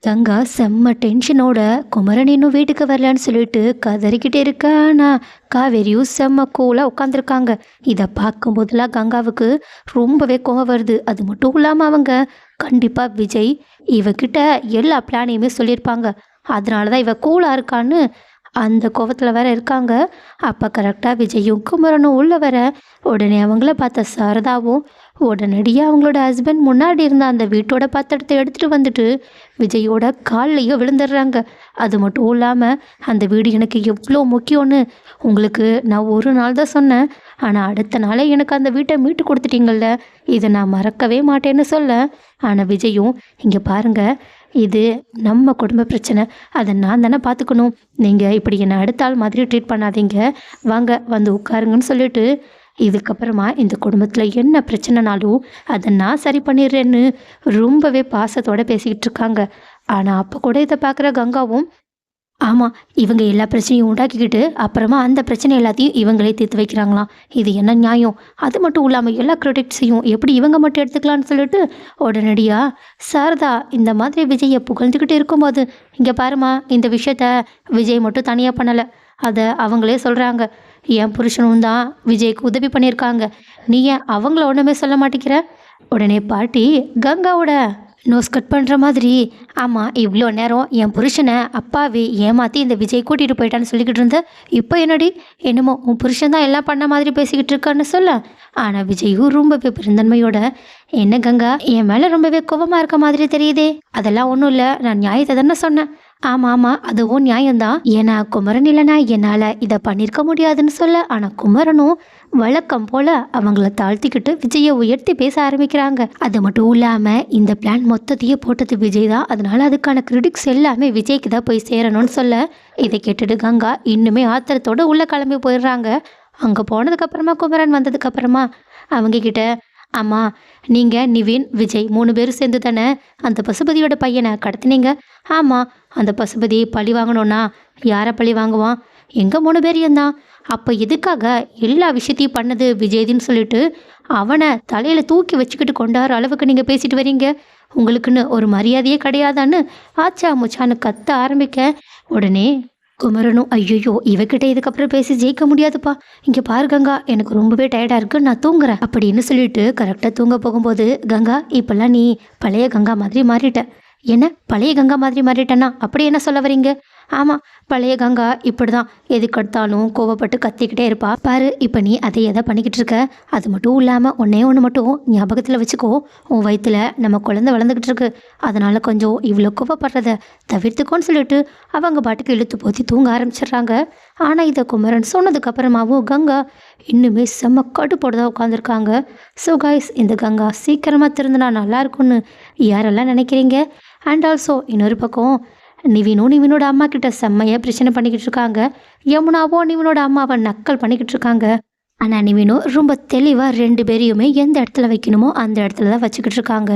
கங்கா செம்ம டென்ஷனோட குமரன் இன்னும் வீட்டுக்கு வரலன்னு சொல்லிட்டு கதறிக்கிட்டே இருக்கா. ஆனால் காவேரியும் செம்ம கூலாக உட்காந்துருக்காங்க. இதை பார்க்கும்போதெல்லாம் கங்காவுக்கு ரொம்பவே கோவம் வருது. அது மட்டும் இல்லாமல் அவங்க கண்டிப்பாக விஜய் இவகிட்ட எல்லா பிளானையுமே சொல்லியிருப்பாங்க. அதனால தான் இவ கூலாக இருக்கான்னு அந்த கோவத்தில் வேற இருக்காங்க. அப்போ கரெக்டாக விஜயும் குமரனும் உள்ள வர உடனே அவங்கள பார்த்த சாரதாவும் உடனடியாக அவங்களோட ஹஸ்பண்ட் முன்னாடி இருந்த அந்த வீட்டோட பத்திரத்தை எடுத்துகிட்டு வந்துட்டு விஜயோட கால்லையோ விழுந்துடுறாங்க. அது மட்டும் இல்லாமல் அந்த வீடு எனக்கு எவ்வளோ முக்கியம்னு உங்களுக்கு நான் ஒரு நாள் தான் சொன்னேன், ஆனால் அடுத்த நாளே எனக்கு அந்த வீட்டை மீட்டு கொடுத்துட்டீங்கள்ல, இதை நான் மறக்கவே மாட்டேன்னு சொல்ல. ஆனால் விஜயும் இங்கே பாருங்கள், இது நம்ம குடும்ப பிரச்சனை, அதை நான் தானே பார்த்துக்கணும், நீங்கள் இப்படி என்னை அடுத்த ஆள் மாதிரி ட்ரீட் பண்ணாதீங்க, வாங்க வந்து உட்காருங்கன்னு சொல்லிட்டு இதுக்கப்புறமா இந்த குடும்பத்தில் என்ன பிரச்சனைனாலும் அதை நான் சரி பண்ணிடுறேன்னு ரொம்பவே பாசத்தோடு பேசிக்கிட்டு இருக்காங்க. ஆனால் அப்போ கூட இதை பார்க்குற கங்காவும் ஆமாம், இவங்க எல்லா பிரச்சனையும் உண்டாக்கிக்கிட்டு அப்புறமா அந்த பிரச்சனை எல்லாத்தையும் இவங்களே தீர்த்து வைக்கிறாங்களாம், இது என்ன நியாயம்? அது மட்டும் இல்லாமல் எல்லா கிரெடிட்ஸையும் எப்படி இவங்க மட்டும் எடுத்துக்கலான்னு சொல்லிட்டு உடனடியாக சாரதா இந்த மாதிரி விஜயை புகழ்ந்துக்கிட்டு இருக்கும்போது, இங்கே பாருமா, இந்த விஷயத்த விஜய் மட்டும் தனியாக பண்ணலை, அதை அவங்களே சொல்கிறாங்க, என் புருஷனும் தான் விஜய்க்கு உதவி பண்ணியிருக்காங்க, நீ ஏன் அவங்கள ஒன்றுமே சொல்ல மாட்டேங்கிற? உடனே பாட்டி கங்காவோட நோஸ் கட் பண்ணுற மாதிரி, ஆமாம், இவ்வளோ நேரம் என் புருஷனை அப்பாவே ஏமாற்றி இந்த விஜய் கூட்டிகிட்டு போயிட்டான்னு சொல்லிக்கிட்டு இருந்த, இப்போ என்னடி என்னமோ உன் புருஷன் தான் எல்லாம் பண்ண மாதிரி பேசிக்கிட்டு இருக்கான்னு சொல்ல. ஆனால் விஜயும் ரொம்பவே பெருந்தன்மையோட, என்ன கங்கா, என் மேலே ரொம்பவே கோபமாக இருக்க மாதிரி தெரியுதே, அதெல்லாம் ஒன்றும் இல்லை, நான் நியாயத்தை தானே சொன்னேன். ஆமாம் ஆமாம், அதுவும் நியாயம்தான், ஏன்னா குமரன் இல்லைனா என்னால் இதை பண்ணியிருக்க முடியாதுன்னு சொல்ல. ஆனால் குமரனும் வழக்கம் போல் அவங்கள தாழ்த்திக்கிட்டு விஜயை உயர்த்தி பேச ஆரம்பிக்கிறாங்க. அது மட்டும் இல்லாமல் இந்த பிளான் மொத்தத்தையே போட்டது விஜய் தான், அதனால அதுக்கான கிரிட்டிக்ஸ் எல்லாமே விஜய்க்கு தான் போய் சேரணும்னு சொல்ல. இதை கேட்டுட்டு கங்கா இன்னுமே ஆத்திரத்தோடு உள்ளே கிளம்பி போயிடுறாங்க. அங்கே போனதுக்கப்புறமா குமரன் வந்ததுக்கப்புறமா அவங்கக்கிட்ட, ஆமாம், நீங்கள் நிவின் விஜய் 3 பேரும் சேர்ந்து தானே அந்த பசுபதியோட பையனை கடத்தினீங்க? ஆமாம், அந்த பசுபதி பழி வாங்கணும்னா யாரை பழி வாங்குவான்? எங்கள் 3 பேரையும் தான். அப்போ எதுக்காக எல்லா விஷயத்தையும் பண்ணது விஜய்தின்னு சொல்லிட்டு அவனை தலையில் தூக்கி வச்சுக்கிட்டு கொண்டாடுற அளவுக்கு நீங்கள் பேசிட்டு வரீங்க? உங்களுக்குன்னு ஒரு மரியாதையே கிடையாதான்னு ஆச்சா முச்சான்னு கத்த ஆரம்பிக்க. உடனே குமரனும், ஐயோ இவகிட்ட இதுக்கப்புறம் பேசி ஜெயிக்க முடியாதுப்பா, இங்கே பாரு கங்கா, எனக்கு ரொம்பவே டயர்டாக இருக்குது, நான் தூங்குறேன் அப்படின்னு சொல்லிட்டு கரெக்டாக தூங்க போகும்போது, கங்கா இப்போல்லாம் நீ பழைய கங்கா மாதிரி மாறிட்ட. என்ன பழைய கங்கா மாதிரி மாறிட்டேன்னா அப்படி என்ன சொல்ல வரீங்க? ஆமாம், பழைய கங்கா இப்படி தான் எதுக்கெடுத்தாலும் கோவப்பட்டு கத்திக்கிட்டே இருப்பா. பாரு இப்போ நீ அதை எதை பண்ணிக்கிட்டு இருக்க? அது மட்டும் இல்லாமல் ஒன்றே ஒன்று மட்டும் ஞாபகத்தில் வச்சுக்கோ, உன் வயிற்றுல நம்ம குழந்தை வளர்ந்துக்கிட்டு இருக்கு, அதனால் கொஞ்சம் இவ்வளோ கோவப்படுறத தவிர்த்துக்கோன்னு சொல்லிட்டு அவங்க பாட்டுக்கு இழுத்து போத்தி தூங்க ஆரம்பிச்சிடுறாங்க. ஆனால் இதை குமரன் சொன்னதுக்கப்புறமாவும் கங்கா இன்னுமே செம்ம கடுப்போடு தான் உட்காந்துருக்காங்க. ஸோ கைஸ், இந்த கங்கா சீக்கிரமாக திருந்தினா நல்லாயிருக்கும்னு யாரெல்லாம் நினைக்கிறீங்க? அண்ட் ஆல்சோ இன்னொரு பக்கம் நிவினும் நிவினோட அம்மா கிட்ட செம்மையாக பிரச்சனை பண்ணிக்கிட்டு இருக்காங்க. யமுனாவோ நிவினோட அம்மாவை நக்கல் பண்ணிக்கிட்டு இருக்காங்க. ஆனால் நிவினும் ரொம்ப தெளிவாக 2 பேரையுமே எந்த இடத்துல வைக்கணுமோ அந்த இடத்துல தான் வச்சுக்கிட்டு இருக்காங்க.